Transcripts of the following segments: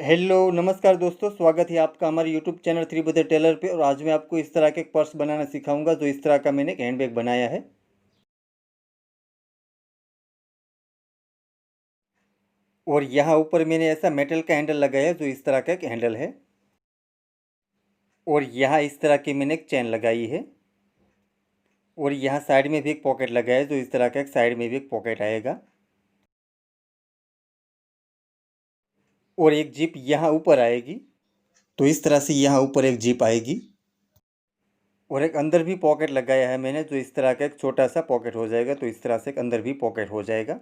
Hello नमस्कार दोस्तों, स्वागत है आपका हमारे यूट्यूब चैनल थ्री बदर टेलर पे। और आज मैं आपको इस तरह के एक पर्स बनाना सिखाऊंगा जो इस तरह का मैंने एक हैंडबैग बनाया है। और यहाँ ऊपर मैंने ऐसा मेटल का हैंडल लगाया है जो इस तरह का एक हैंडल है। और यहाँ इस तरह की मैंने एक चेन लगाई है। और यहाँ साइड में भी एक पॉकेट लगाया है जो इस तरह का एक साइड में भी एक पॉकेट आएगा। और एक जिप यहाँ ऊपर आएगी, तो इस तरह से यहाँ ऊपर एक जिप आएगी। और एक अंदर भी पॉकेट लगाया है मैंने जो इस तरह का एक छोटा सा पॉकेट हो जाएगा, तो इस तरह से एक अंदर भी पॉकेट हो जाएगा।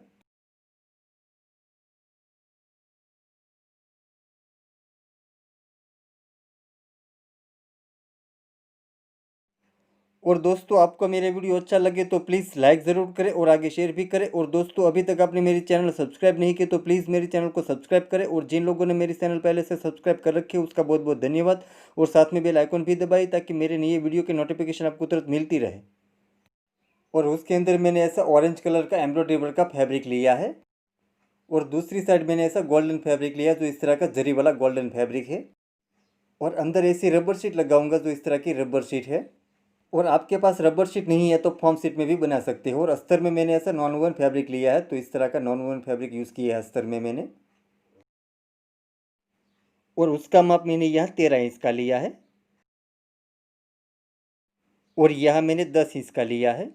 और दोस्तों, आपको मेरा वीडियो अच्छा लगे तो प्लीज़ लाइक ज़रूर करें और आगे शेयर भी करें। और दोस्तों, अभी तक आपने मेरी चैनल सब्सक्राइब नहीं किया तो प्लीज़ मेरे चैनल को सब्सक्राइब करें। और जिन लोगों ने मेरी चैनल पहले से सब्सक्राइब कर रखी है उसका बहुत बहुत धन्यवाद। और साथ में बेल आइकन भी दबाइए ताकि मेरे नए वीडियो की नोटिफिकेशन आपको तुरंत मिलती रहे। और उसके अंदर मैंने ऐसा ऑरेंज कलर का एम्ब्रॉयडरी वर्क का फैब्रिक लिया है। और दूसरी साइड मैंने ऐसा गोल्डन फैब्रिक लिया जो इस तरह का जरी वाला गोल्डन फैब्रिक है। और अंदर ऐसी रबर शीट लगाऊंगा जो इस तरह की रबर शीट है। और आपके पास रबर शीट नहीं है तो फॉर्म शीट में भी बना सकते हो। और अस्तर में मैंने ऐसा नॉन वोवन फैब्रिक लिया है, तो इस तरह का नॉन वोवन फैब्रिक यूज़ किया है अस्तर में मैंने। और उसका माप मैंने यहाँ 13 इंच का लिया है। और यहाँ मैंने 10 इंच का लिया है।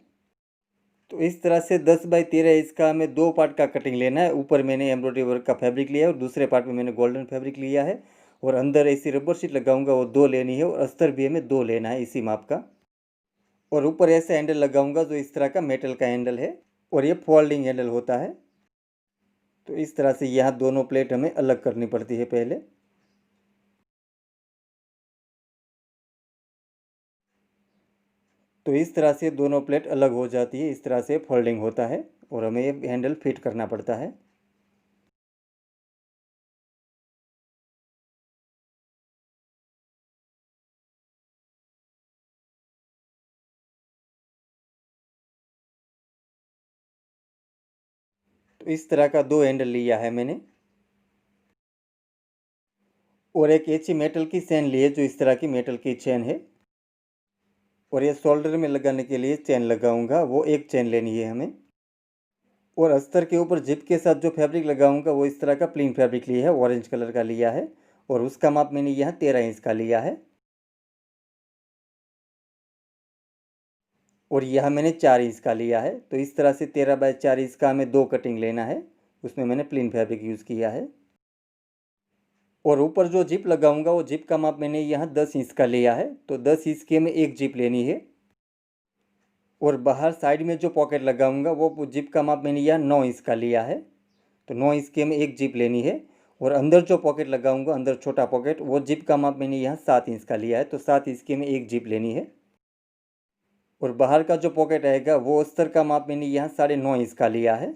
तो इस तरह से 10 बाई 13 इंच का हमें दो पार्ट का कटिंग लेना है। ऊपर मैंने एम्ब्रॉयडरी वर्क का फैब्रिक लिया है और दूसरे पार्ट में मैंने गोल्डन फैब्रिक लिया है। और अंदर ऐसी रबर शीट लगाऊंगा वो दो लेनी है। और अस्तर भी हमें दो लेना है इसी माप का। और ऊपर ऐसे हैंडल लगाऊंगा जो इस तरह का मेटल का हैंडल है। और ये फोल्डिंग हैंडल होता है। तो इस तरह से यहाँ दोनों प्लेट हमें अलग करनी पड़ती है पहले। तो इस तरह से दोनों प्लेट अलग हो जाती है, इस तरह से फोल्डिंग होता है। और हमें ये हैंडल फिट करना पड़ता है। तो इस तरह का दो हैंडल लिया है मैंने। और एक ऐसी मेटल की चेन ली है जो इस तरह की मेटल की चेन है। और ये शोल्डर में लगाने के लिए चेन लगाऊंगा, वो एक चेन लेनी है हमें। और अस्तर के ऊपर जिप के साथ जो फैब्रिक लगाऊंगा वो इस तरह का प्लेन फैब्रिक लिया है, ऑरेंज कलर का लिया है। और उसका माप मैंने यहाँ 13 इंच का लिया है। और यह मैंने 4 इंच का लिया है। तो इस तरह से 13 बाई 4 इंच का हमें दो कटिंग लेना है। उसमें मैंने प्लेन फैब्रिक यूज़ किया है। और ऊपर जो जिप लगाऊंगा वो जिप का माप मैंने यहाँ 10 इंच का लिया है। तो 10 इंच की हमें एक जिप लेनी है। और बाहर साइड में जो पॉकेट लगाऊंगा वो जिप का माप मैंने यहाँ 9 इंच का लिया है। तो 9 इंच की हमें एक जिप लेनी है। और अंदर जो पॉकेट लगाऊंगा, अंदर छोटा पॉकेट, वो जिप का माप मैंने यहाँ 7 इंच का लिया है। तो 7 इंच की हमें एक जिप लेनी है। और बाहर का जो पॉकेट आएगा वो अस्तर का माप मैंने यहाँ 9.5 इंच का लिया है।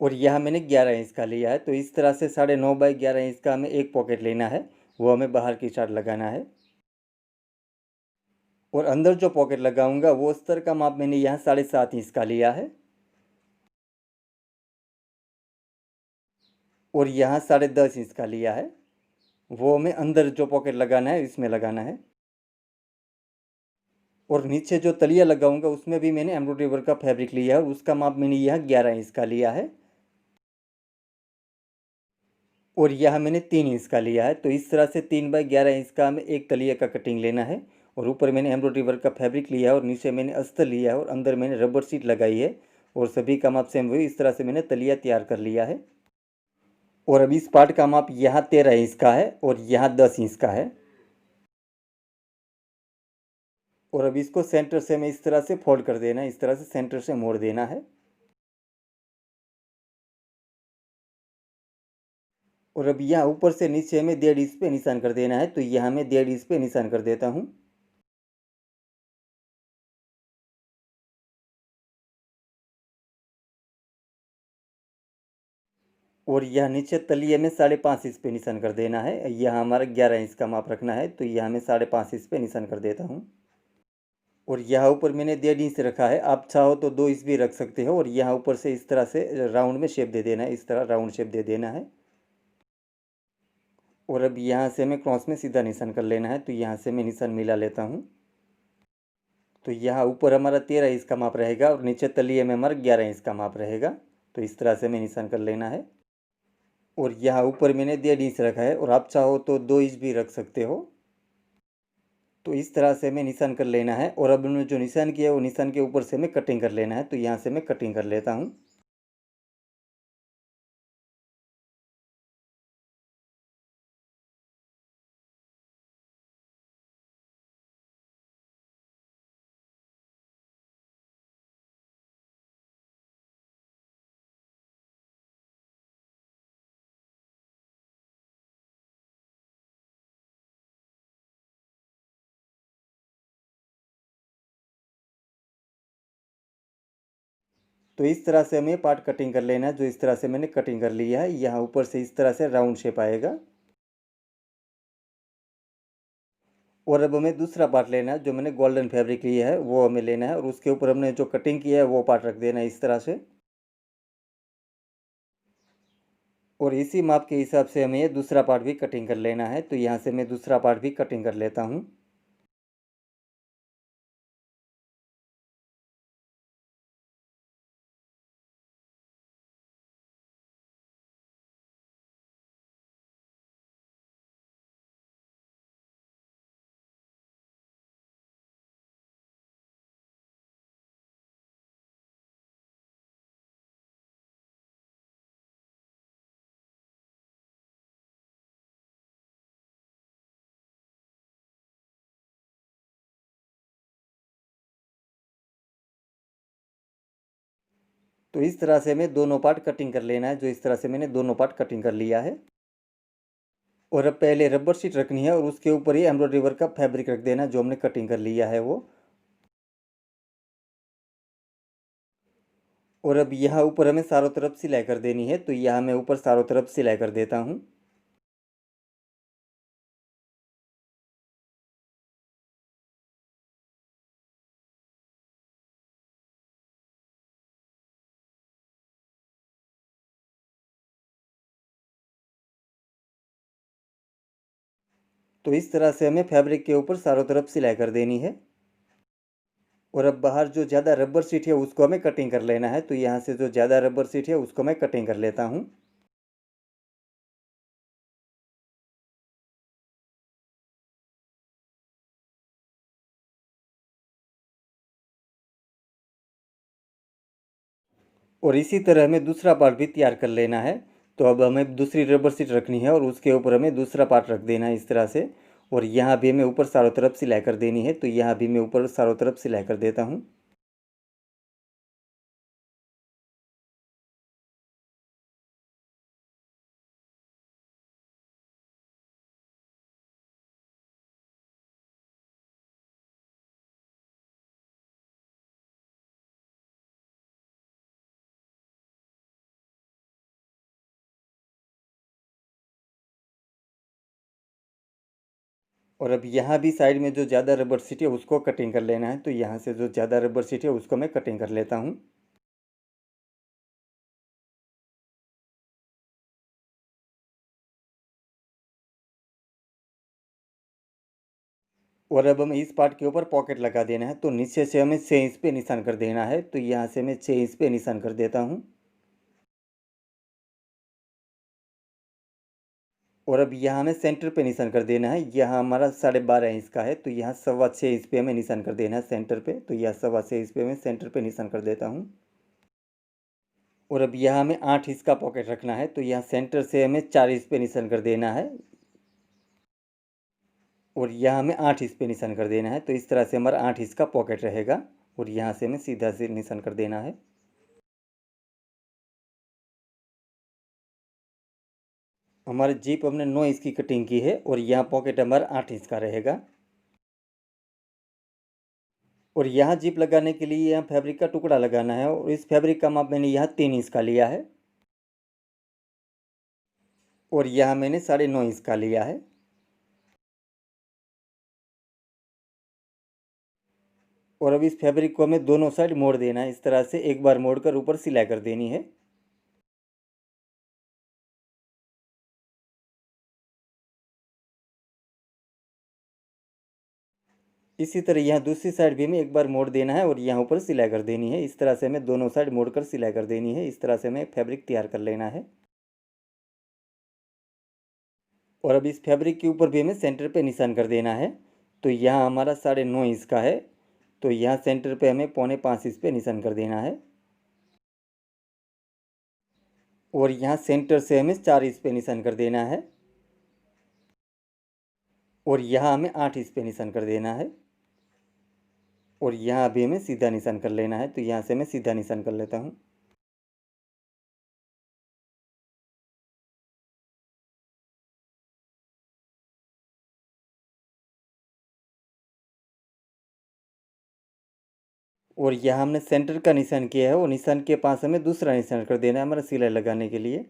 और यहाँ मैंने 11 इंच का लिया है। तो इस तरह से 9.5 बाई 11 इंच का हमें एक पॉकेट लेना है, वो हमें बाहर की साइड लगाना है। और अंदर जो पॉकेट लगाऊंगा वो अस्तर का माप मैंने यहाँ 7.5 इंच का लिया है। और यहाँ 10.5 इंच का लिया है, वो हमें अंदर जो पॉकेट लगाना है इसमें लगाना है। और नीचे जो तलिया लगाऊंगा उसमें भी मैंने एम्ब्रॉयडरी वर्क का फैब्रिक लिया है, उसका माप मैंने यहाँ 11 इंच का लिया है। और यह मैंने 3 इंच का लिया है। तो इस तरह से 3 बाई 11 इंच का हमें एक तलिए का कटिंग लेना है। और ऊपर मैंने एम्ब्रॉयडरी वर्क का फैब्रिक लिया है और नीचे मैंने अस्तर लिया है और अंदर मैंने रबर शीट लगाई है। और सभी का माप सेम वही, इस तरह से मैंने तलिया तैयार कर लिया है। और अब इस पार्ट का माप यहाँ 13 इंच का है और यहाँ 10 इंच का है। और अब इसको सेंटर से हमें इस तरह से फोल्ड कर देना है, इस तरह से सेंटर से मोड़ देना है। और अब यहाँ ऊपर से नीचे हमें 1.5 इंच पे निशान कर देना है, तो यहाँ मैं 1.5 इंच पे निशान कर देता हूँ। और यह नीचे तलिए में 5.5 इंच पे निशान कर देना है। यह हमारा 11 इंच का माप रखना है, तो यहाँ मैं 5.5 इंच पे निशान कर देता हूँ। और यहाँ ऊपर मैंने 1.5 इंच रखा है, आप चाहो तो 2 इंच भी रख सकते हो। और यहाँ ऊपर से इस तरह से राउंड में शेप दे देना है, इस तरह राउंड शेप दे देना है। और अब यहाँ से हमें क्रॉस में सीधा निशान कर लेना है। तो यहाँ से मैं निशान मिला लेता हूँ। तो यहाँ ऊपर हमारा 13 इंच का माप रहेगा और नीचे तलिए में हमारा 11 इंच का माप रहेगा। तो इस तरह से हमें निशान कर लेना है। और यहाँ ऊपर मैंने 1.5 इंच रखा है और आप चाहो तो 2 इंच भी रख सकते हो। तो इस तरह से हमें निशान कर लेना है। और अब हमने जो निशान किया है वो निशान के ऊपर से हमें कटिंग कर लेना है। तो यहाँ से मैं कटिंग कर लेता हूँ। तो इस तरह से हमें पार्ट कटिंग कर लेना है। जो इस तरह से मैंने कटिंग कर लिया है, यहाँ ऊपर से इस तरह से राउंड शेप आएगा। और अब हमें दूसरा पार्ट लेना है। जो मैंने गोल्डन फैब्रिक लिया है वो हमें लेना है और उसके ऊपर हमने जो कटिंग किया है वो पार्ट रख देना है इस तरह से। और इसी माप के हिसाब से हमें ये दूसरा पार्ट भी कटिंग कर लेना है। तो यहाँ से मैं दूसरा पार्ट भी कटिंग कर लेता हूँ। तो इस तरह से हमें दोनों पार्ट कटिंग कर लेना है। जो इस तरह से मैंने दोनों पार्ट कटिंग कर लिया है। और अब पहले रबर शीट रखनी है और उसके ऊपर ही एम्ब्रॉयडरी वर्क का फैब्रिक रख देना है जो हमने कटिंग कर लिया है वो। और अब यहाँ ऊपर हमें चारों तरफ सिलाई कर देनी है। तो यहाँ मैं ऊपर चारों तरफ सिलाई कर देता हूँ। तो इस तरह से हमें फैब्रिक के ऊपर चारों तरफ सिलाई कर देनी है। और अब बाहर जो ज़्यादा रबर शीट है उसको हमें कटिंग कर लेना है। तो यहाँ से जो ज़्यादा रबर शीट है उसको मैं कटिंग कर लेता हूँ। और इसी तरह हमें दूसरा पार्ट भी तैयार कर लेना है। तो अब हमें दूसरी रबर शीट रखनी है और उसके ऊपर हमें दूसरा पार्ट रख देना है इस तरह से। और यहाँ भी हमें ऊपर चारों तरफ सिलाई कर देनी है। तो यहाँ भी मैं ऊपर चारों तरफ सिलाई कर देता हूँ। और अब यहाँ भी साइड में जो ज़्यादा रबर शीट है उसको कटिंग कर लेना है। तो यहाँ से जो ज़्यादा रबर शीट है उसको मैं कटिंग कर लेता हूँ। और अब हमें इस पार्ट के ऊपर पॉकेट लगा देना है। तो नीचे से हमें 6 इंच पे निशान कर देना है। तो यहाँ से मैं 6 इंच पे निशान कर देता हूँ। और अब यहाँ हमें सेंटर पे निशान कर देना है। यहाँ हमारा 12.5 इंच का है। तो यहाँ 6.25 इंच पे हमें निशान कर देना है सेंटर पे। तो यहाँ 6.25 इंच पे मैं सेंटर पे निशान कर देता हूँ। और अब यहाँ हमें 8 इंच का पॉकेट रखना है। तो यहाँ सेंटर से हमें 4 इंच पे निशान कर देना है। और यहाँ हमें 8 इंच पे निशान कर देना है। तो इस तरह से हमारा 8 इंच का पॉकेट रहेगा। और यहाँ से हमें सीधा से निशान कर देना है। हमारे जीप हमने 9 इंच की कटिंग की है और यहाँ पॉकेट हमारा 8 इंच का रहेगा। और यहाँ जिप लगाने के लिए यहाँ फैब्रिक का टुकड़ा लगाना है और इस फैब्रिक का माप मैंने यहाँ 3 इंच का लिया है। और यहाँ मैंने 9.5 इंच का लिया है। और अब इस फैब्रिक को हमें दोनों साइड मोड़ देना है। इस तरह से एक बार मोड़कर ऊपर सिलाई कर देनी है। इसी तरह यहाँ दूसरी साइड भी हमें एक बार मोड़ देना है और यहाँ ऊपर सिलाई कर देनी है। इस तरह से हमें दोनों साइड मोड़कर सिलाई कर देनी है। इस तरह से हमें फैब्रिक तैयार कर लेना है। और अब इस फैब्रिक के ऊपर भी हमें सेंटर पे निशान कर देना है। तो यहाँ हमारा 9.5 इंच का है, तो यहाँ सेंटर पे हमें 4.25 इंच पे निशान कर देना है। और यहाँ सेंटर से हमें 4 इंच पे निशान कर देना है। और यहाँ हमें 8 इंच पे निशान कर देना है। और यहाँ अभी हमें सीधा निशान कर लेना है। तो यहाँ से मैं सीधा निशान कर लेता हूँ। और यहाँ हमने सेंटर का निशान किया है, और निशान के पास हमें दूसरा निशान कर देना है हमारा सिलाई लगाने के लिए।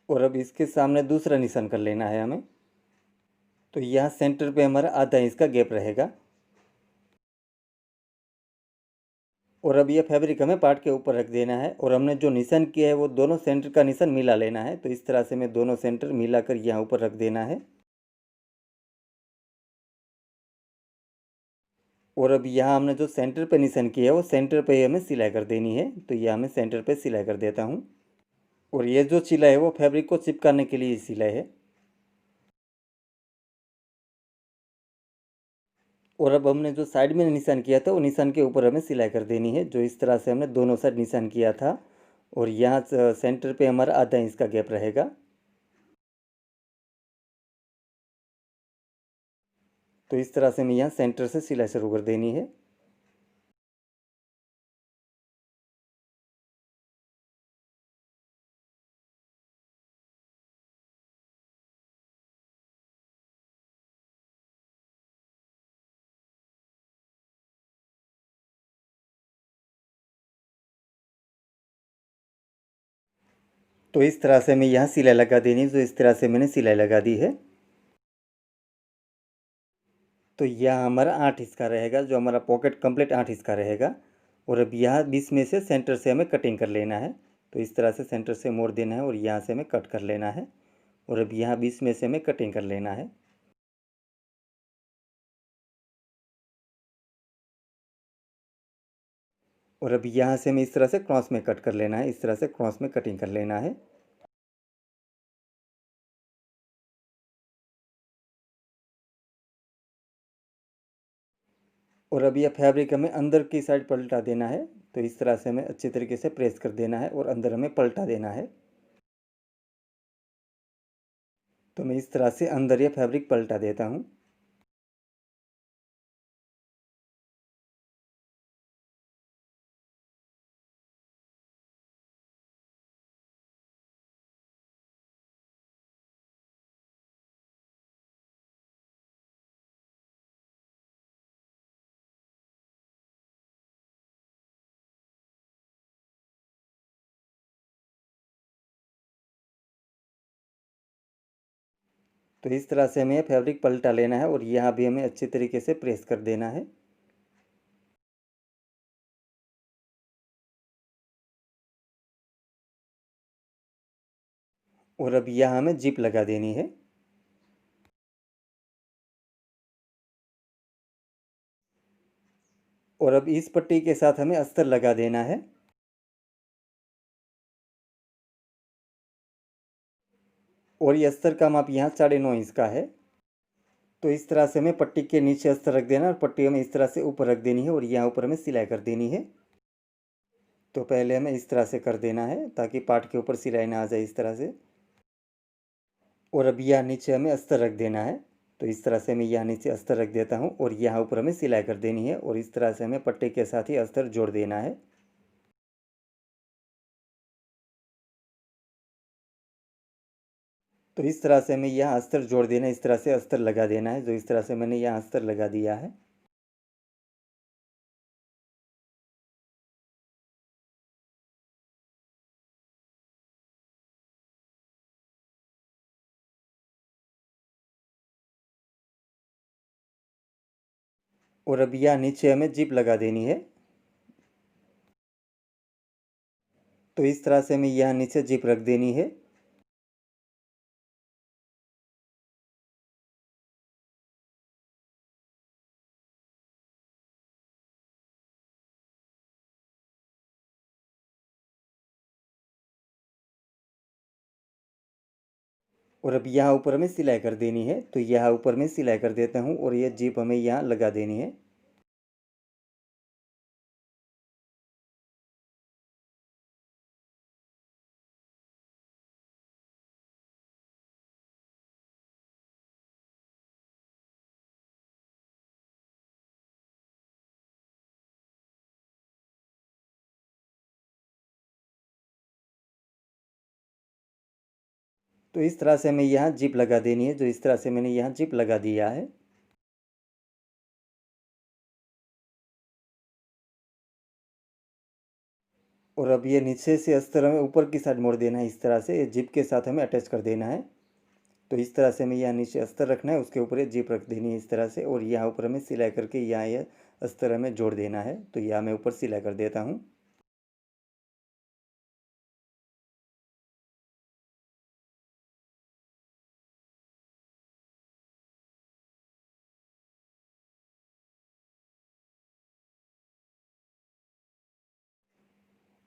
और अब इसके सामने दूसरा निशान कर लेना है हमें। तो यहाँ सेंटर पे हमारा आधा इंच का गैप रहेगा। और अब यह फैब्रिक हमें पार्ट के ऊपर रख देना है, और हमने जो निशान किया है वो दोनों सेंटर का निशान मिला लेना है। तो इस तरह से मैं दोनों सेंटर मिलाकर यहाँ ऊपर रख देना है। और अब यहाँ हमने जो सेंटर पे निशान किया है वो सेंटर पे ही हमें सिलाई कर देनी है। तो यहाँ मैं सेंटर पे सिलाई कर देता हूँ। और ये जो सिलाई है वो फैब्रिक को चिपकाने के लिए सिलाई है। और अब हमने जो साइड में निशान किया था वो निशान के ऊपर हमें सिलाई कर देनी है, जो इस तरह से हमने दोनों साइड निशान किया था। और यहाँ सेंटर पे हमारा आधा इंच का गैप रहेगा। तो इस तरह से हमें यहाँ सेंटर से सिलाई शुरू कर देनी है। तो इस तरह से हमें यहाँ सिलाई लगा देनी है, जो इस तरह से मैंने सिलाई लगा दी है। तो यह हमारा 8 इंच का रहेगा, जो हमारा पॉकेट कंप्लीट 8 इंच का रहेगा। और अब यहाँ बीच में से सेंटर से हमें कटिंग कर लेना है। तो इस तरह से सेंटर से मोड़ देना है और यहाँ से हमें कट कर लेना है। और अब यहाँ बीच में से हमें कटिंग कर लेना है। और अब यहाँ से हमें इस तरह से क्रॉस में कट कर लेना है। इस तरह से क्रॉस में कटिंग कर लेना है। और अब यह फैब्रिक हमें अंदर की साइड पलटा देना है। तो इस तरह से हमें अच्छी तरीके से प्रेस कर देना है और अंदर हमें पलटा देना है। तो मैं इस तरह से अंदर यह फैब्रिक पलटा देता हूँ। तो इस तरह से हमें फैब्रिक पलटा लेना है और यहाँ भी हमें अच्छी तरीके से प्रेस कर देना है। और अब यहाँ हमें जिप लगा देनी है। और अब इस पट्टी के साथ हमें अस्तर लगा देना है। और ये अस्तर का माप यहाँ 9.5 इंच का है। तो इस तरह से हमें पट्टी के नीचे अस्तर रख देना और पट्टी हमें इस तरह से ऊपर रख देनी है और यहाँ ऊपर हमें सिलाई कर देनी है। तो पहले हमें इस तरह से कर देना है ताकि पार्ट के ऊपर सिलाई ना आ जाए इस तरह से। और अब यहाँ नीचे हमें अस्तर रख देना है। तो इस तरह से मैं यहाँ नीचे अस्तर रख देता हूँ और यहाँ ऊपर हमें सिलाई कर देनी है और इस तरह से हमें पट्टी के साथ ही अस्तर जोड़ देना है। तो इस तरह से हमें यहाँ अस्तर जोड़ देना है, इस तरह से अस्तर लगा देना है, जो इस तरह से मैंने यहाँ अस्तर लगा दिया है। और अब यहाँ नीचे हमें जिप लगा देनी है। तो इस तरह से हमें यहाँ नीचे जिप रख देनी है। और अब यहाँ ऊपर हमें सिलाई कर देनी है, तो यहाँ ऊपर मैं सिलाई कर देता हूँ और ये जिप हमें यहाँ लगा देनी है। तो इस तरह से हमें यहाँ जिप लगा देनी है, जो इस तरह से मैंने यहाँ जिप लगा दिया है। और अब ये नीचे से अस्तर हमें ऊपर की साइड मोड़ देना है, इस तरह से ये जिप के साथ हमें अटैच कर देना है। तो इस तरह से हमें यहाँ नीचे अस्तर रखना है, उसके ऊपर ये जिप रख देनी है इस तरह से, और यहाँ ऊपर हमें सिलाई करके यहाँ ये अस्तर हमें जोड़ देना है। तो यहाँ मैं ऊपर सिलाई कर देता हूँ।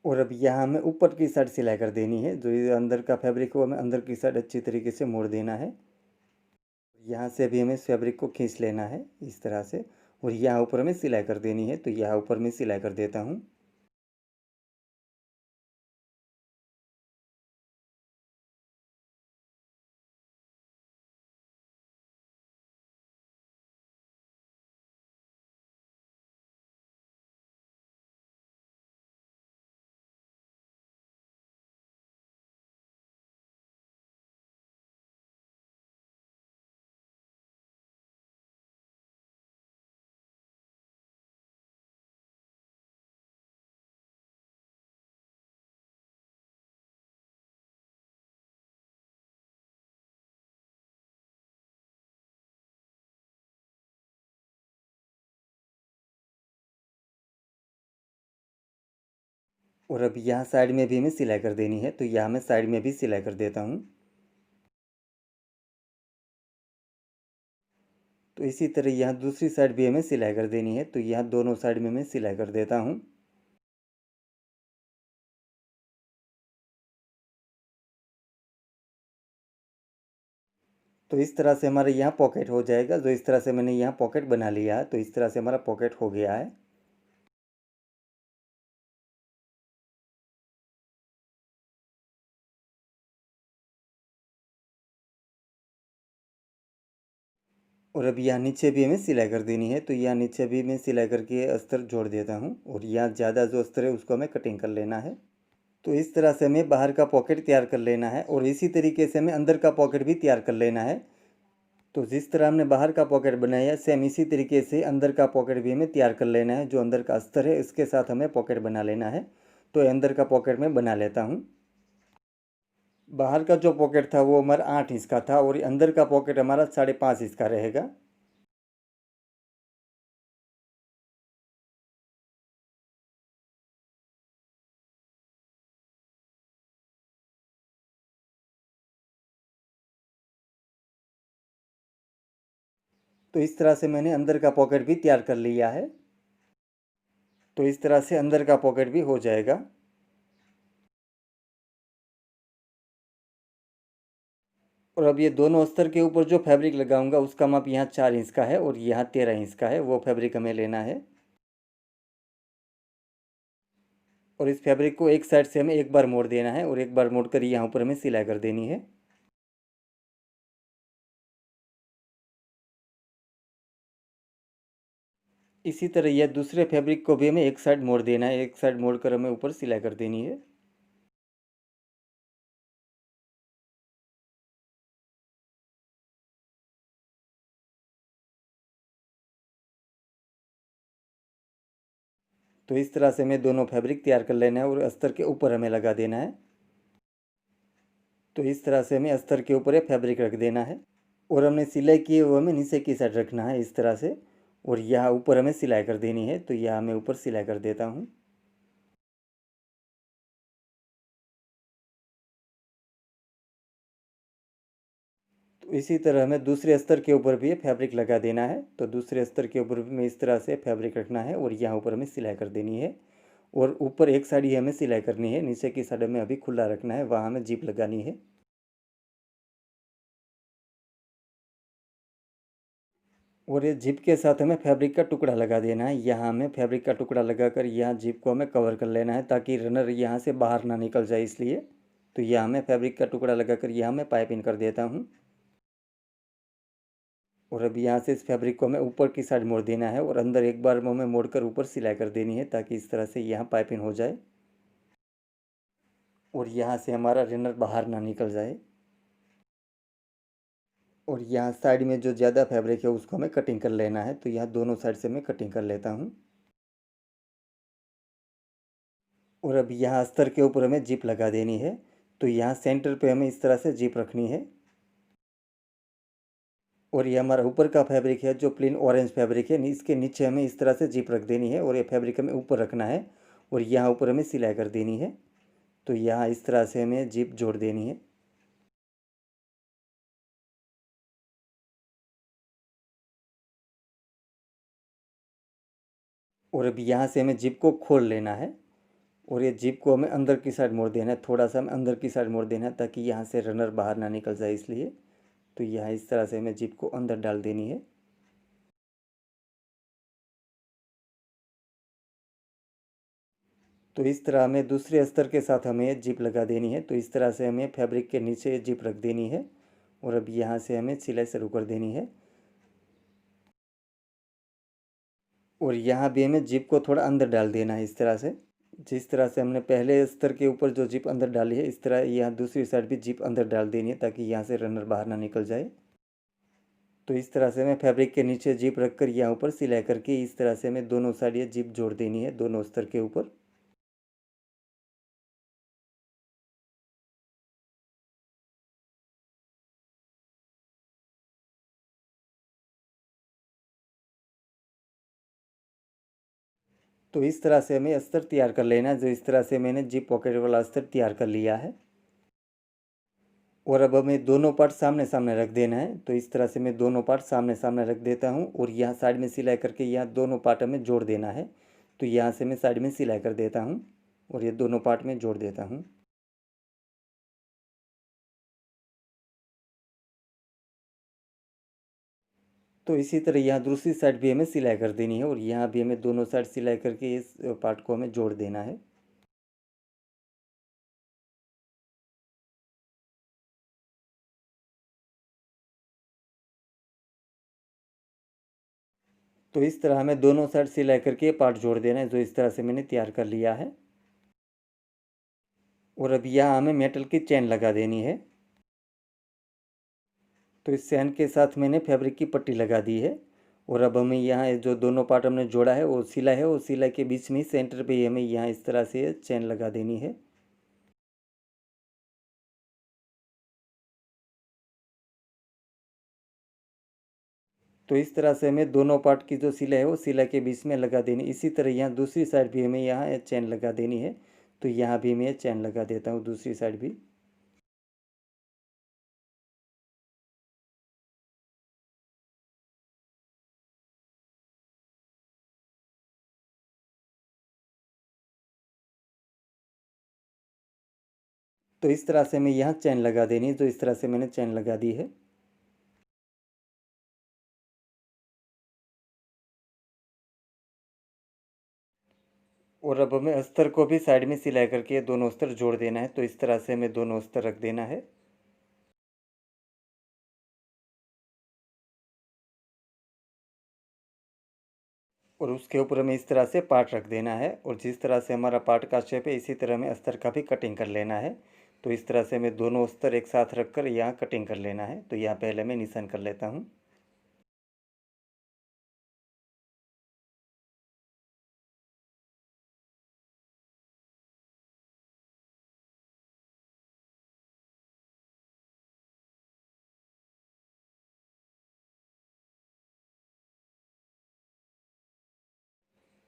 और अब यहाँ हमें ऊपर की साइड सिलाई कर देनी है, जो ये अंदर का फैब्रिक हो हमें अंदर की साइड अच्छी तरीके से मोड़ देना है। यहाँ से भी हमें फैब्रिक को खींच लेना है इस तरह से, और यहाँ ऊपर हमें सिलाई कर देनी है। तो यहाँ ऊपर मैं सिलाई कर देता हूँ। और अब यहाँ साइड में भी हमें सिलाई कर देनी है, तो यहाँ मैं साइड में भी सिलाई कर देता हूँ। तो इसी तरह यहाँ दूसरी साइड भी हमें सिलाई कर देनी है, तो यहाँ दोनों साइड में मैं सिलाई कर देता हूँ। तो इस तरह से हमारे यहाँ पॉकेट हो जाएगा, जो इस तरह से मैंने यहाँ पॉकेट बना लिया है। तो इस तरह से हमारा पॉकेट हो गया है। और अब यहाँ नीचे भी हमें सिलाई कर देनी है, तो यहाँ नीचे भी मैं सिलाई करके अस्तर जोड़ देता हूँ, और यहाँ ज़्यादा जो अस्तर है उसको हमें कटिंग कर लेना है। तो इस तरह से हमें बाहर का पॉकेट तैयार कर लेना है, और इसी तरीके से हमें अंदर का पॉकेट भी तैयार कर लेना है। तो जिस तरह हमने बाहर का पॉकेट बनाया सेम इसी तरीके से अंदर का पॉकेट भी हमें तैयार कर लेना है। जो अंदर का अस्तर है इसके साथ हमें पॉकेट बना लेना है। तो अंदर का पॉकेट मैं बना लेता हूँ। बाहर का जो पॉकेट था वो हमारा 8 इंच का था, और अंदर का पॉकेट हमारा 5.5 इंच का रहेगा। तो इस तरह से मैंने अंदर का पॉकेट भी तैयार कर लिया है। तो इस तरह से अंदर का पॉकेट भी हो जाएगा। और अब ये दोनों अस्तर के ऊपर जो फैब्रिक लगाऊंगा उसका माप यहाँ 4 इंच का है, और यहाँ 13 इंच का है। वो फैब्रिक हमें लेना है, और इस फैब्रिक को एक साइड से हमें एक बार मोड़ देना है, और एक बार मोड़ कर यहाँ ऊपर हमें सिलाई कर देनी है। इसी तरह यह दूसरे फैब्रिक को भी हमें एक साइड मोड़ देना है, एक साइड मोड़ कर हमें ऊपर सिलाई कर देनी है। तो इस तरह से हमें दोनों फैब्रिक तैयार कर लेना है, और अस्तर के ऊपर हमें लगा देना है। तो इस तरह से हमें अस्तर के ऊपर ये फैब्रिक रख देना है, और हमने सिलाई की है वो हमें नीचे की साइड रखना है इस तरह से, और यहाँ ऊपर हमें सिलाई कर देनी है। तो यहाँ मैं ऊपर सिलाई कर देता हूँ। तो इसी तरह हमें दूसरे अस्तर के ऊपर भी ये फैब्रिक लगा देना है। तो दूसरे अस्तर के ऊपर भी हमें इस तरह से फैब्रिक रखना है, और यहाँ ऊपर हमें सिलाई कर देनी है। और ऊपर एक साइड ही हमें सिलाई करनी है, नीचे की साइड हमें अभी खुला रखना है, वहाँ हमें जिप लगानी है। और ये जिप के साथ हमें फैब्रिक का टुकड़ा लगा देना है। यहाँ हमें फैब्रिक का टुकड़ा लगाकर यहाँ जिप को हमें कवर कर लेना है ताकि रनर यहाँ से बाहर ना निकल जाए, इसलिए। तो यहाँ मैं फैब्रिक का टुकड़ा लगाकर यहाँ मैं पाइपिंग कर देता हूँ। और अब यहाँ से इस फैब्रिक को हमें ऊपर की साइड मोड़ देना है और अंदर एक बार में हमें मोड़कर ऊपर सिलाई कर देनी है ताकि इस तरह से यहाँ पाइपिंग हो जाए और यहाँ से हमारा रनर बाहर ना निकल जाए। और यहाँ साइड में जो ज़्यादा फैब्रिक है उसको हमें कटिंग कर लेना है। तो यहाँ दोनों साइड से मैं कटिंग कर लेता हूँ। और अब यहाँ अस्तर के ऊपर हमें जिप लगा देनी है। तो यहाँ सेंटर पे हमें इस तरह से जिप रखनी है। और ये हमारा ऊपर का फैब्रिक है जो प्लेन ऑरेंज फैब्रिक है, इसके नीचे हमें इस तरह से जिप रख देनी है और ये फैब्रिक हमें ऊपर रखना है और यहाँ ऊपर हमें सिलाई कर देनी है। तो यहाँ इस तरह से हमें जिप जोड़ देनी है। और अब यहाँ से हमें जिप को खोल लेना है और ये जिप को हमें अंदर की साइड मोड़ देना है, थोड़ा सा हमें अंदर की साइड मोड़ देना है ताकि यहाँ से रनर बाहर ना निकल जाए, इसलिए। तो यहाँ इस तरह से हमें जिप को अंदर डाल देनी है। तो इस तरह हमें दूसरे अस्तर के साथ हमें जिप लगा देनी है। तो इस तरह से हमें फैब्रिक के नीचे जिप रख देनी है और अब यहाँ से हमें सिलाई शुरू कर देनी है। और यहाँ भी हमें जिप को थोड़ा अंदर डाल देना है, इस तरह से। जिस तरह से हमने पहले स्तर के ऊपर जो जिप अंदर डाली है, इस तरह यहाँ दूसरी साइड भी जिप अंदर डाल देनी है ताकि यहाँ से रनर बाहर ना निकल जाए। तो इस तरह से मैं फैब्रिक के नीचे जिप रखकर यहाँ ऊपर सिलाई करके इस तरह से हमें दोनों साइड ये जिप जोड़ देनी है, दोनों स्तर के ऊपर। तो इस तरह से हमें अस्तर तैयार कर लेना है, जो इस तरह से मैंने जिप पॉकेट वाला अस्तर तैयार कर लिया है। और अब हमें दोनों पार्ट सामने सामने रख देना है। तो इस तरह से मैं दोनों पार्ट सामने सामने रख देता हूँ और यहाँ साइड में सिलाई करके यहाँ दोनों पार्ट हमें जोड़ देना है। तो यहाँ से मैं साइड में सिलाई कर देता हूँ और ये दोनों पार्ट में जोड़ देता हूँ। तो इसी तरह यहाँ दूसरी साइड भी हमें सिलाई कर देनी है और यहाँ भी हमें दोनों साइड सिलाई करके इस पार्ट को हमें जोड़ देना है। तो इस तरह हमें दोनों साइड सिलाई करके पार्ट जोड़ देना है, जो इस तरह से मैंने तैयार कर लिया है। और अब यहाँ हमें मेटल की चेन लगा देनी है। तो इस चेन के साथ मैंने फैब्रिक की पट्टी लगा दी है। और अब हमें यहाँ जो दोनों पार्ट हमने जोड़ा है वो सिलाई है, वो सिलाई के बीच में सेंटर पे ही हमें यहाँ इस तरह से चेन लगा देनी है। तो इस तरह से हमें दोनों पार्ट की जो सिलाई है वो सिलाई के बीच में लगा देनी। इसी तरह यहाँ दूसरी साइड भी हमें यहाँ चेन लगा देनी है। तो यहाँ भी मैं चेन लगा देता हूँ दूसरी साइड भी। तो इस तरह से हमें यहाँ चेन लगा देनी है, जो इस तरह से मैंने चेन लगा दी है। और अब हमें अस्तर को भी साइड में सिलाई करके दोनों अस्तर जोड़ देना है। तो इस तरह से हमें दोनों अस्तर रख देना है। और उसके ऊपर हमें इस तरह से पार्ट रख देना है और जिस तरह से हमारा पार्ट का शेप है इसी तरह हमें अस्तर का भी कटिंग कर लेना है। तो इस तरह से हमें दोनों अस्तर एक साथ रखकर यहाँ कटिंग कर लेना है। तो यहाँ पहले मैं निशान कर लेता हूँ।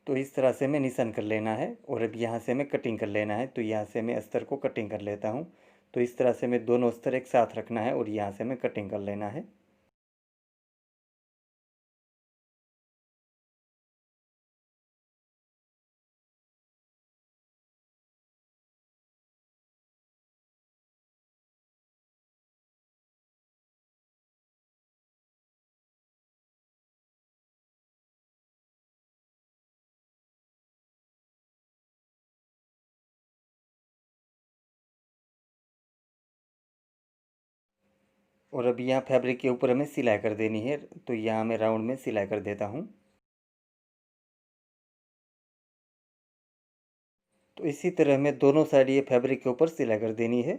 तो इस तरह से हमें निशान कर लेना है और अब यहाँ से हमें कटिंग कर लेना है। तो यहाँ से मैं अस्तर को कटिंग कर लेता हूँ। तो इस तरह से हमें दोनों अस्तर एक साथ रखना है और यहाँ से हमें कटिंग कर लेना है। और अब यहाँ फैब्रिक के ऊपर हमें सिलाई कर देनी है, तो यहाँ मैं राउंड में सिलाई कर देता हूँ। तो इसी तरह हमें दोनों साइड ये फैब्रिक के ऊपर सिलाई कर देनी है।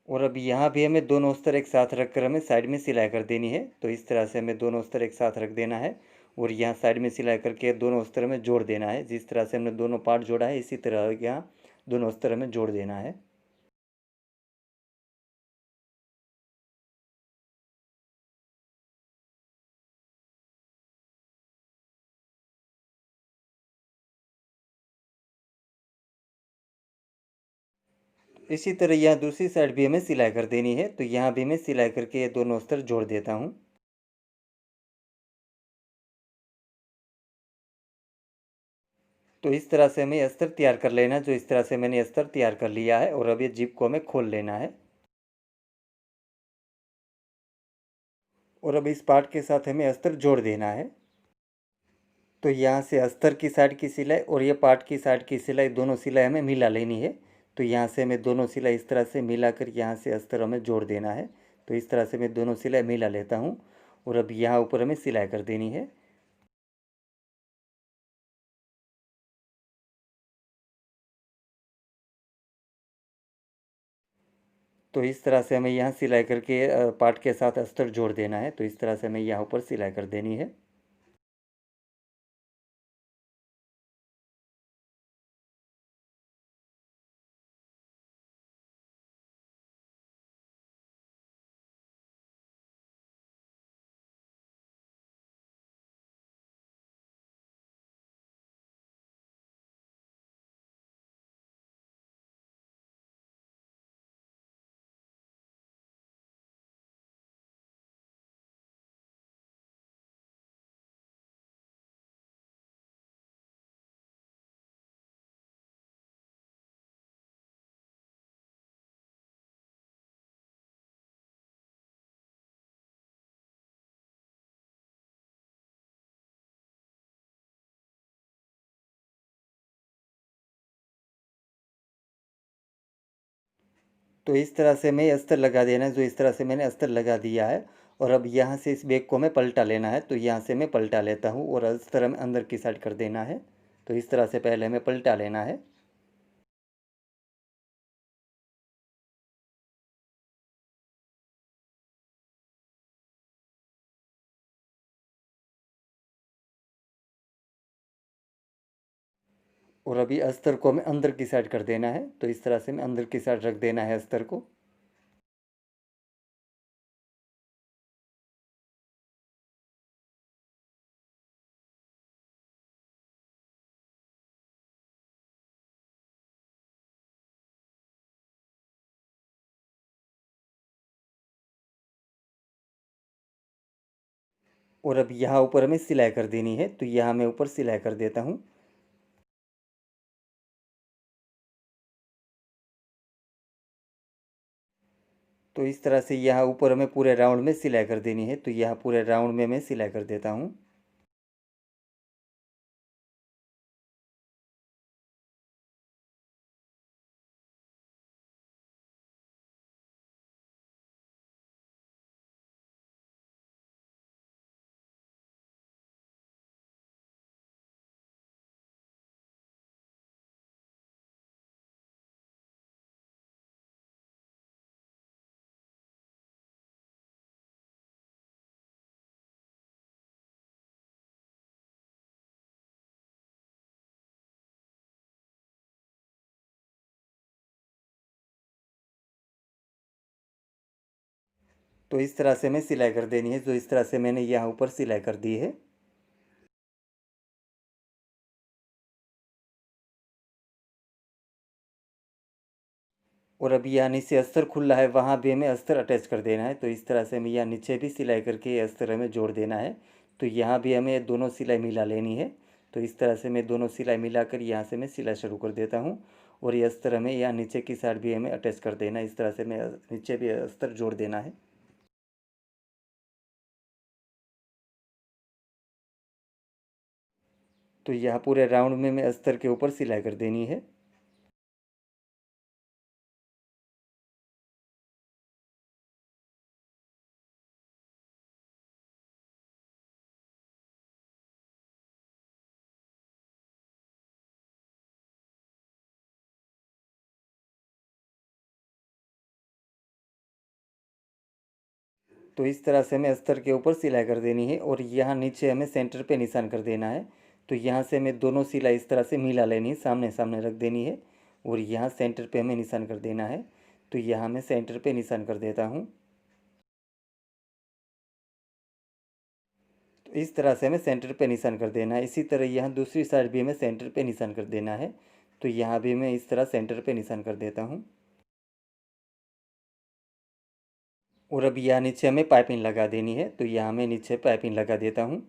और अब यहाँ भी हमें दोनों अस्तर एक साथ रखकर हमें साइड में सिलाई कर देनी है। तो इस तरह से हमें दोनों अस्तर एक साथ रख देना है और यहाँ साइड में सिलाई करके दोनों अस्तर में जोड़ देना है। जिस तरह से हमने दोनों पार्ट जोड़ा है इसी तरह यहाँ दोनों अस्तर हमें जोड़ देना है। इसी तरह यहाँ दूसरी साइड भी हमें सिलाई कर देनी है। तो यहाँ भी मैं सिलाई करके ये दोनों अस्तर जोड़ देता हूँ। तो इस तरह से हमें अस्तर तैयार कर लेना, जो इस तरह से मैंने अस्तर तैयार कर लिया है। और अब ये जिप को हमें खोल लेना है। और अब इस पार्ट के साथ हमें अस्तर जोड़ देना है। तो यहाँ से अस्तर की साइड की सिलाई और ये पार्ट की साइड की सिलाई, दोनों सिलाई हमें मिला लेनी है। तो यहाँ से हमें दोनों सिलाई इस तरह से मिलाकर यहाँ से अस्तर हमें जोड़ देना है। तो इस तरह से मैं दोनों सिलाई मिला लेता हूँ और अब यहाँ ऊपर हमें सिलाई कर देनी है। तो इस तरह से हमें यहाँ सिलाई करके पार्ट के साथ अस्तर जोड़ देना है। तो इस तरह से हमें यहाँ ऊपर सिलाई कर देनी है। तो इस तरह से हमें अस्तर लगा देना है, जो इस तरह से मैंने अस्तर लगा दिया है। और अब यहाँ से इस बैग को हमें पलटा लेना है। तो यहाँ से मैं पलटा लेता हूँ और अस्तर हमें अंदर की साइड कर देना है। तो इस तरह से पहले हमें पलटा लेना है। और अभी अस्तर को हमें अंदर की साइड कर देना है। तो इस तरह से हमें अंदर की साइड रख देना है अस्तर को। और अब यहाँ ऊपर हमें सिलाई कर देनी है। तो यहाँ मैं ऊपर सिलाई कर देता हूँ। तो इस तरह से यहाँ ऊपर हमें पूरे राउंड में सिलाई कर देनी है। तो यहाँ पूरे राउंड में मैं सिलाई कर देता हूँ। तो इस तरह से हमें सिलाई कर देनी है, जो इस तरह से मैंने यहाँ ऊपर सिलाई कर दी है। और अभी यहाँ नीचे अस्तर खुला है, वहाँ भी हमें अस्तर अटैच कर देना है। तो इस तरह से हमें यहाँ नीचे भी सिलाई करके ये अस्तर हमें जोड़ देना है। तो यहाँ भी हमें दोनों सिलाई मिला लेनी है। तो इस तरह से मैं दोनों सिलाई मिलाकर यहाँ से मैं सिलाई शुरू कर देता हूँ। और ये अस्तर हमें यहाँ नीचे की साइड भी हमें अटैच कर देना है। इस तरह से मैं नीचे भी अस्तर जोड़ देना है। तो यहाँ पूरे राउंड में मैं अस्तर के ऊपर सिलाई कर देनी है। तो इस तरह से हमें अस्तर के ऊपर सिलाई कर देनी है और यहाँ नीचे हमें सेंटर पे निशान कर देना है। तो यहाँ से हमें दोनों सिलाई इस तरह से मिला लेनी है, सामने सामने रख देनी है और यहाँ सेंटर पे हमें निशान कर देना है। तो यहाँ मैं सेंटर पे निशान कर देता हूँ। तो इस तरह से हमें सेंटर पे निशान कर देना है। इसी तरह यहाँ दूसरी साइड भी हमें सेंटर पे निशान कर देना है। तो यहाँ भी मैं इस तरह सेंटर पे निशान कर देता हूँ। और अब यहाँ नीचे हमें पाइपिंग लगा देनी है। तो यहाँ मैं नीचे पाइपिंग लगा देता हूँ।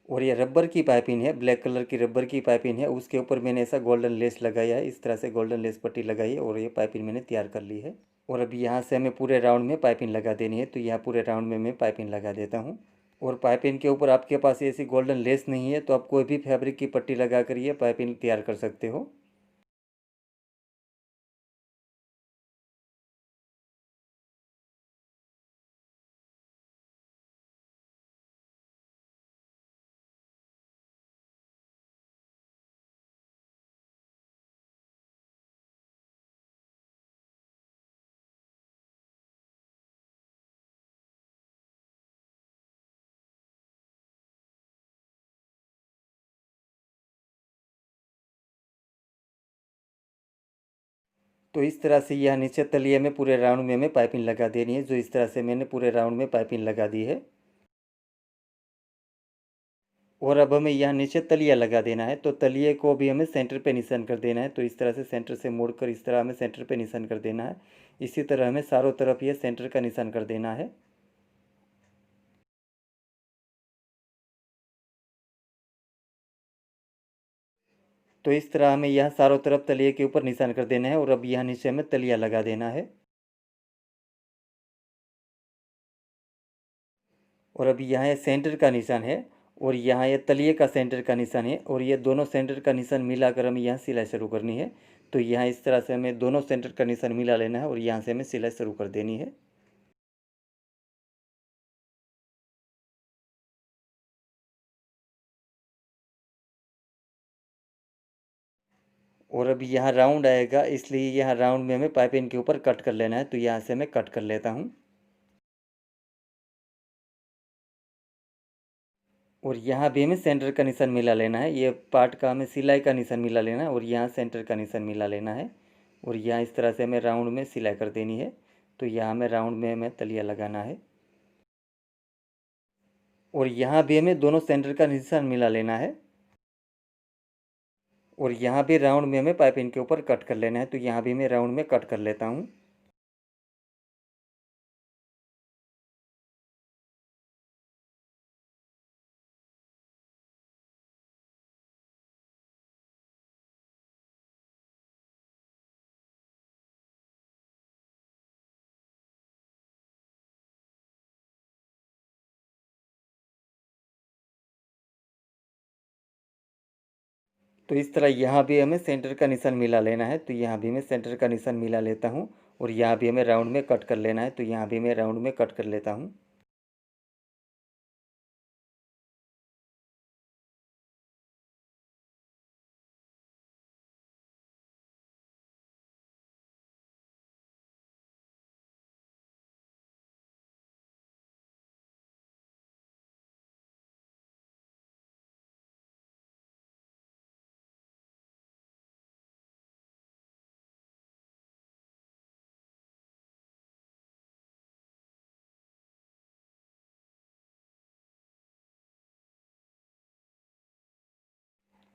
और ये रबर की पाइपिंग है, ब्लैक कलर की रबर की पाइपिंग है, उसके ऊपर मैंने ऐसा गोल्डन लेस लगाया है। इस तरह से गोल्डन लेस पट्टी लगाई है और ये पाइपिंग मैंने तैयार कर ली है। और अभी यहाँ से हमें पूरे राउंड में पाइपिंग लगा देनी है। तो यहाँ पूरे राउंड में मैं पाइपिंग लगा देता हूँ। और पाइपिंग के ऊपर आपके पास ऐसी गोल्डन लेस नहीं है तो आप कोई भी फैब्रिक की पट्टी लगा कर ये पाइपिंग तैयार कर सकते हो। तो इस तरह से यहाँ नीचे तलिए में पूरे राउंड में हमें पाइपिंग लगा देनी है, जो इस तरह से मैंने पूरे राउंड में पाइपिंग लगा दी है। और अब हमें यहाँ नीचे तलिया लगा देना है। तो तलिए को भी हमें सेंटर पे निशान कर देना है। तो इस तरह से सेंटर से मोड़कर इस तरह हमें सेंटर पे निशान कर देना है। इसी तरह हमें चारों तरफ ये सेंटर का निशान कर देना है। तो इस तरह हमें यहाँ चारों तरफ तलिए के ऊपर निशान कर देना है और अब यहाँ नीचे हमें तलिया लगा देना है। और अभी यहाँ ये सेंटर का निशान है और यहाँ ये तलिए का सेंटर का निशान है और ये दोनों सेंटर का निशान मिलाकर हमें यहाँ सिलाई शुरू करनी है। तो यहाँ इस तरह से हमें दोनों सेंटर का निशान मिला लेना है और यहाँ से हमें सिलाई शुरू कर देनी है। और अभी यहाँ राउंड आएगा, इसलिए यहाँ राउंड में हमें पाइपिंग के ऊपर कट कर लेना है। तो यहाँ से मैं कट कर लेता हूँ। और यहाँ भी हमें सेंटर का निशान मिला लेना है। ये पार्ट का हमें सिलाई का निशान मिला लेना है और यहाँ सेंटर का निशान मिला लेना है। और यहाँ इस तरह से हमें राउंड में सिलाई कर देनी है। तो यहाँ हमें राउंड में हमें तलिया लगाना है। और यहाँ भी हमें दोनों सेंटर का निशान मिला लेना है। और यहाँ भी राउंड में हमें पाइपिंग के ऊपर कट कर लेना है। तो यहाँ भी मैं राउंड में कट कर लेता हूँ। तो इस तरह यहाँ भी हमें सेंटर का निशान मिला लेना है। तो यहाँ भी मैं सेंटर का निशान मिला लेता हूँ और यहाँ भी हमें राउंड में कट कर लेना है। तो यहाँ भी मैं राउंड में कट कर लेता हूँ।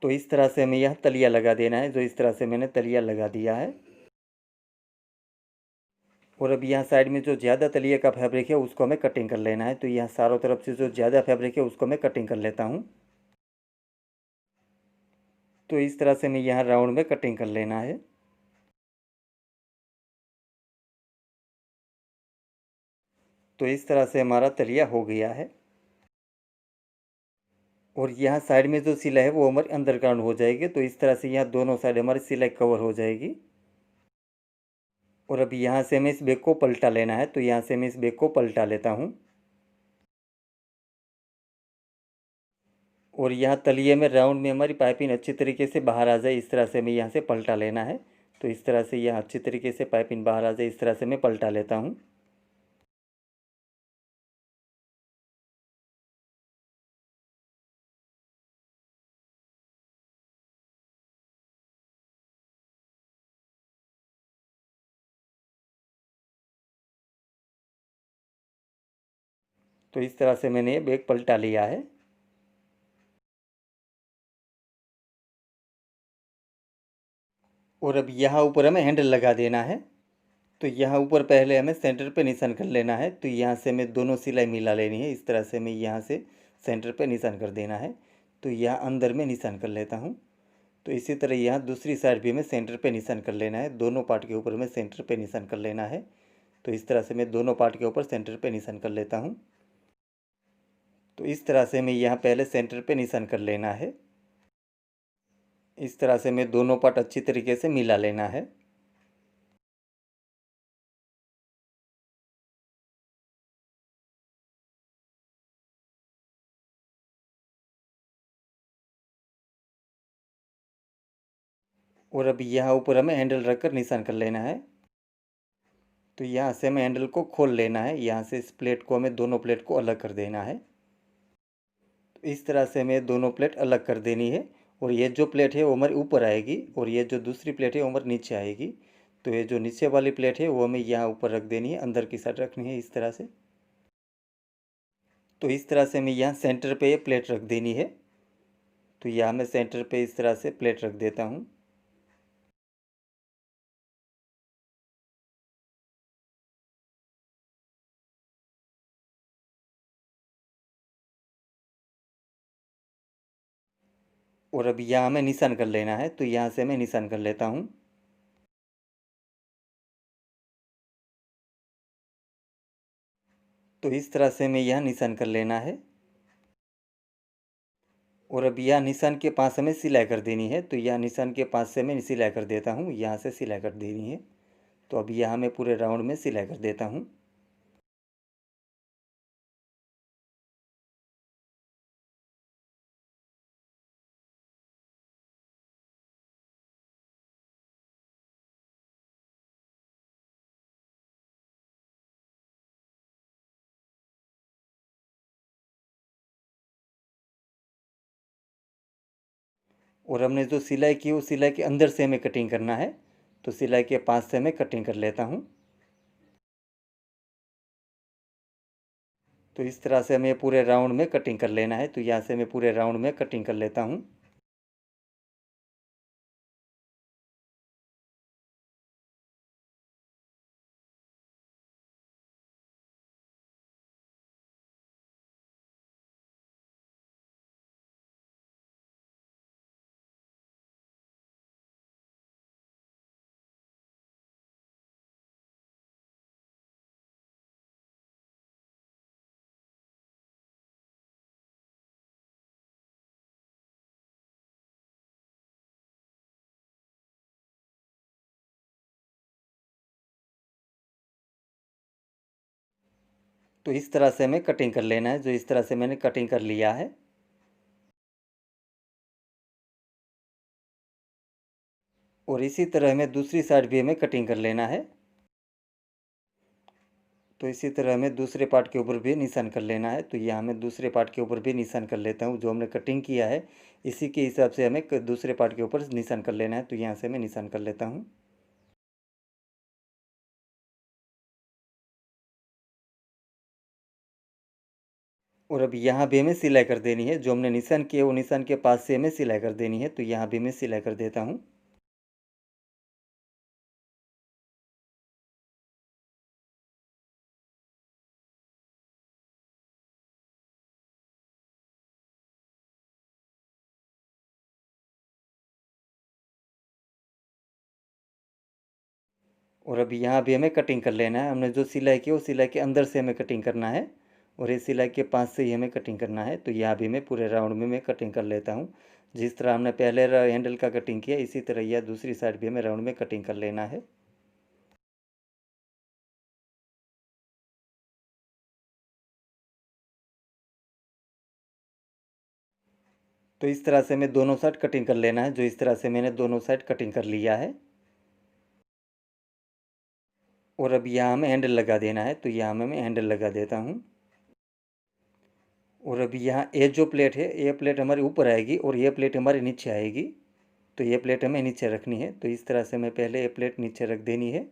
तो इस तरह से हमें यह तलिया लगा देना है, जो इस तरह से मैंने तलिया लगा दिया है। और अब यहाँ साइड में जो ज़्यादा तलिए का फैब्रिक है उसको हमें कटिंग कर लेना है। तो यहाँ चारों तरफ से जो ज़्यादा फैब्रिक है उसको मैं कटिंग कर लेता हूँ। तो इस तरह से मैं यहाँ राउंड में कटिंग कर लेना है। तो इस तरह से हमारा तलिया हो गया है। और यहाँ साइड में जो सिलाई है वो हमारी अंडरग्राउंड हो जाएगी। तो इस तरह से यहाँ दोनों साइड हमारी सिलाई कवर हो जाएगी। और अब यहाँ से हमें इस बैग को पलटा लेना है। तो यहाँ से मैं इस बैग को पलटा लेता हूँ। और यहाँ तलिए में राउंड में हमारी पाइपिंग अच्छी तरीके से बाहर आ जाए, इस तरह से हमें यहाँ से पलटा लेना है। तो इस तरह से यहाँ अच्छी तरीके से पाइपिंग बाहर आ जाए, इस तरह से मैं पलटा लेता हूँ। तो इस तरह से मैंने ये बैग पलटा लिया है। और अब यहाँ ऊपर हमें हैंडल लगा देना है। तो यहाँ ऊपर पहले हमें सेंटर पे निशान कर लेना है। तो यहाँ से हमें दोनों सिलाई मिला लेनी है, इस तरह से हमें यहाँ से सेंटर पे निशान कर देना है। तो यहाँ अंदर में निशान कर लेता हूँ। तो इसी तरह यहाँ दूसरी साइड भी हमें सेंटर पे निशान कर लेना है, दोनों पार्ट के ऊपर हमें सेंटर पे निशान कर लेना है। तो इस तरह से मैं दोनों पार्ट के ऊपर सेंटर पे निशान कर लेता हूँ। तो इस तरह से हमें यहाँ पहले सेंटर पे निशान कर लेना है। इस तरह से मैं दोनों पार्ट अच्छी तरीके से मिला लेना है। और अब यहाँ ऊपर हमें हैंडल रखकर निशान कर लेना है। तो यहाँ से हमें हैंडल को खोल लेना है, यहाँ से इस प्लेट को हमें दोनों प्लेट को अलग कर देना है। तो इस तरह से हमें दोनों प्लेट अलग कर देनी है। और ये जो प्लेट है वो हमारी ऊपर आएगी और ये जो दूसरी प्लेट है वो हमारे नीचे आएगी। तो ये जो नीचे वाली प्लेट है वो हमें यहाँ ऊपर रख देनी है, अंदर की साइड रखनी है इस तरह से। तो इस तरह से हमें यहाँ सेंटर पे ये प्लेट रख देनी है। तो यहाँ मैं सेंटर पे इस तरह से प्लेट रख देता हूँ। और अब यहाँ हमें निशान कर लेना है। तो यहाँ से मैं निशान कर लेता हूँ। तो इस तरह से हमें यहाँ निशान कर लेना है। और अब यहाँ निशान के पास हमें सिलाई कर देनी है। तो यहाँ निशान के पास से मैं सिलाई कर देता हूँ, यहाँ से सिलाई कर देनी है। तो अब यहाँ मैं पूरे राउंड में सिलाई कर देता हूँ। और हमने जो सिलाई की वो सिलाई के अंदर से हमें कटिंग करना है। तो सिलाई के पास से मैं कटिंग कर लेता हूँ। तो इस तरह से हमें पूरे राउंड में कटिंग कर लेना है। तो यहाँ से मैं पूरे राउंड में कटिंग कर लेता हूँ। तो इस तरह से हमें कटिंग कर लेना है, जो इस तरह से मैंने कटिंग कर लिया है। और इसी तरह हमें दूसरी साइड भी हमें कटिंग कर लेना है। तो इसी तरह हमें दूसरे पार्ट के ऊपर भी निशान कर लेना है। तो यहाँ मैं दूसरे पार्ट के ऊपर भी निशान कर लेता हूँ, जो हमने कटिंग किया है इसी के हिसाब से हमें दूसरे पार्ट के ऊपर निशान कर लेना है। तो यहाँ से मैं निशान कर लेता हूँ। और अब यहाँ भी हमें सिलाई कर देनी है, जो हमने निशान किया वो निशान के पास से हमें सिलाई कर देनी है। तो यहाँ भी मैं सिलाई कर देता हूँ। और अब यहाँ भी हमें कटिंग कर लेना है। हमने जो सिलाई की वो सिलाई के अंदर से हमें कटिंग करना है और ये सिलाई के पास से ही हमें कटिंग करना है। तो यहाँ भी मैं पूरे राउंड में मैं कटिंग कर लेता हूँ। जिस तरह हमने पहले हैंडल का कटिंग किया इसी तरह यह दूसरी साइड भी हमें राउंड में कटिंग कर लेना है। तो इस तरह से हमें दोनों साइड कटिंग कर लेना है। जो इस तरह से मैंने दोनों साइड कटिंग कर लिया है। और अब यहाँ हमें हैंडल लगा देना है, तो यहाँ में मैं हैंडल लगा देता हूँ। और अभी यहाँ ये जो प्लेट है, ये प्लेट हमारी ऊपर आएगी और ये प्लेट हमारी नीचे आएगी। तो ये प्लेट हमें नीचे रखनी है। तो इस तरह से हमें पहले ये प्लेट नीचे रख देनी है।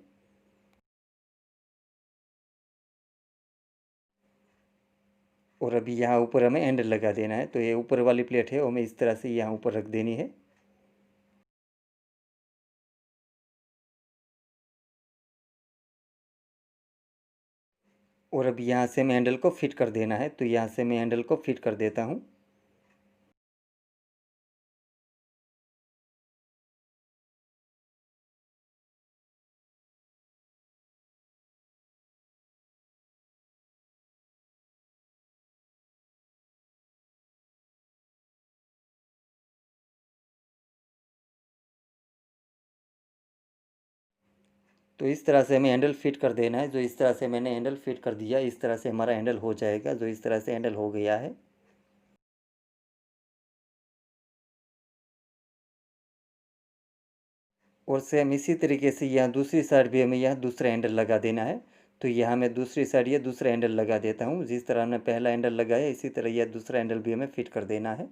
और अभी यहाँ ऊपर हमें हैंडल लगा देना है। तो ये ऊपर वाली प्लेट है वो हमें इस तरह से यहाँ ऊपर रख देनी है। और अब यहाँ से मैं हैंडल को फिट कर देना है। तो यहाँ से मैं हैंडल को फिट कर देता हूँ। तो इस तरह से हमें हैंडल फिट कर देना है। जो इस तरह से मैंने हैंडल फिट कर दिया, इस तरह से हमारा हैंडल हो जाएगा। जो इस तरह से हैंडल हो गया है। और सेम इसी तरीके से यहाँ दूसरी साइड भी हमें यहाँ दूसरा हैंडल लगा देना है। तो यहाँ मैं दूसरी साइड ये दूसरा हैंडल लगा देता हूँ। जिस तरह हमने पहला हैंडल लगाया इसी तरह यह दूसरा हैंडल भी हमें फिट कर देना है।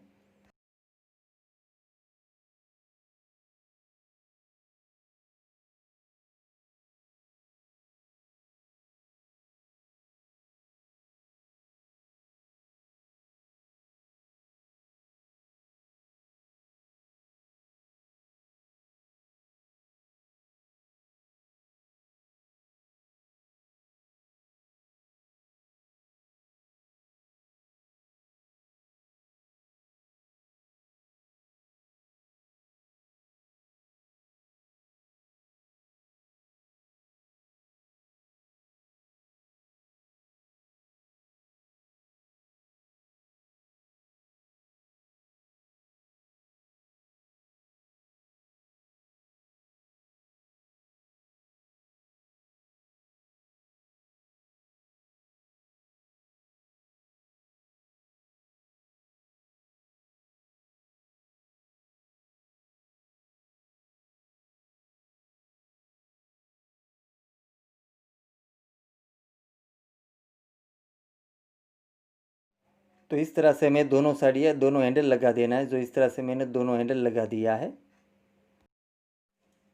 तो इस तरह से हमें दोनों साइड ये दोनों हैंडल लगा देना है। जो इस तरह से मैंने दोनों हैंडल लगा दिया है।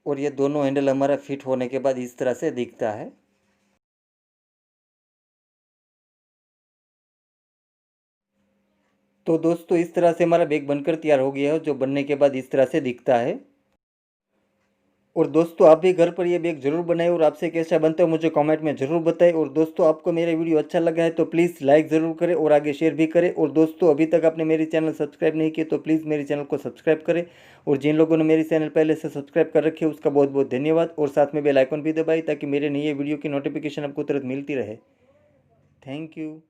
और ये दोनों हैंडल हमारा फिट होने के बाद इस तरह से दिखता है। तो दोस्तों इस तरह से हमारा बैग बनकर तैयार हो गया है, जो बनने के बाद इस तरह से दिखता है। और दोस्तों आप भी घर पर ये बैग जरूर बनाएं और आपसे कैसा बनता है मुझे कमेंट में ज़रूर बताएं। और दोस्तों आपको मेरा वीडियो अच्छा लगा है तो प्लीज़ लाइक ज़रूर करें और आगे शेयर भी करें। और दोस्तों अभी तक आपने मेरी चैनल सब्सक्राइब नहीं किया तो प्लीज़ मेरे चैनल को सब्सक्राइब करें। और जिन लोगों ने मेरी चैनल पहले से सब्सक्राइब कर रखी है उसका बहुत बहुत धन्यवाद। और साथ में बेल आइकन भी दबाएं ताकि मेरे नए वीडियो की नोटिफिकेशन आपको तुरंत मिलती रहे। Thank you.